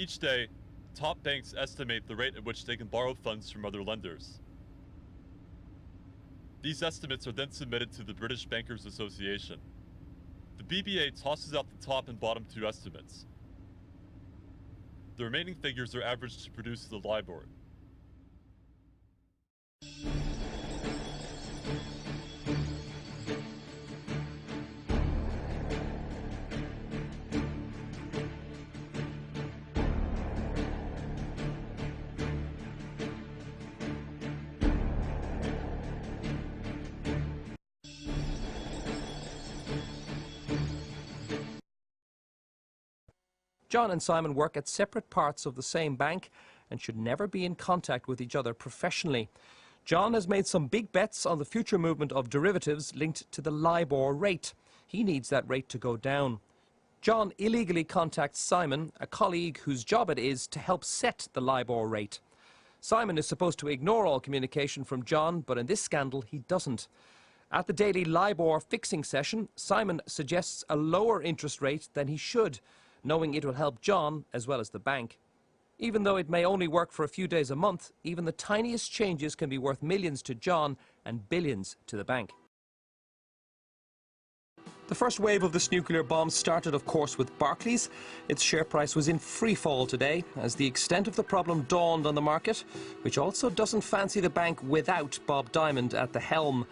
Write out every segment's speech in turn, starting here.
Each day, top banks estimate the rate at which they can borrow funds from other lenders. These estimates are then submitted to the British Bankers Association. The BBA tosses out the top and bottom two estimates. The remaining figures are averaged to produce the LIBOR. John and Simon work at separate parts of the same bank and should never be in contact with each other professionally. John has made some big bets on the future movement of derivatives linked to the LIBOR rate. He needs that rate to go down. John illegally contacts Simon, a colleague whose job it is to help set the LIBOR rate. Simon is supposed to ignore all communication from John, but in this scandal he doesn't. At the daily LIBOR fixing session, Simon suggests a lower interest rate than he should, knowing it will help John as well as the bank. Even though it may only work for a few days a month, even the tiniest changes can be worth millions to John and billions to the bank. The first wave of this nuclear bomb started, of course, with Barclays. Its share price was in free fall today as the extent of the problem dawned on the market, which also doesn't fancy the bank without Bob Diamond at the helm.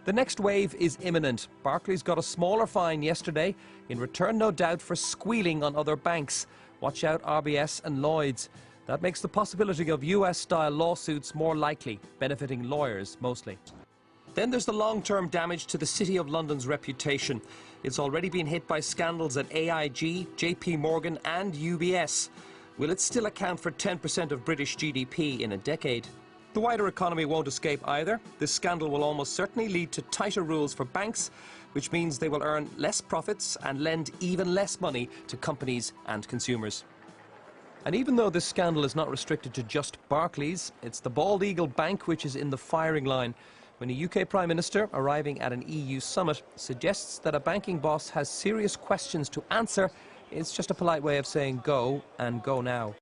The next wave is imminent. Barclays got a smaller fine yesterday, in return no doubt for squealing on other banks. Watch out RBS and Lloyds. That makes the possibility of US-style lawsuits more likely, benefiting lawyers mostly. Then there's the long-term damage to the City of London's reputation. It's already been hit by scandals at AIG, JP Morgan and UBS. Will it still account for 10% of British GDP in a decade? The wider economy won't escape either. This scandal will almost certainly lead to tighter rules for banks, which means they will earn less profits and lend even less money to companies and consumers. And even though this scandal is not restricted to just Barclays, it's the Bald Eagle Bank which is in the firing line. When a UK Prime Minister arriving at an EU summit suggests that a banking boss has serious questions to answer, it's just a polite way of saying go, and go now.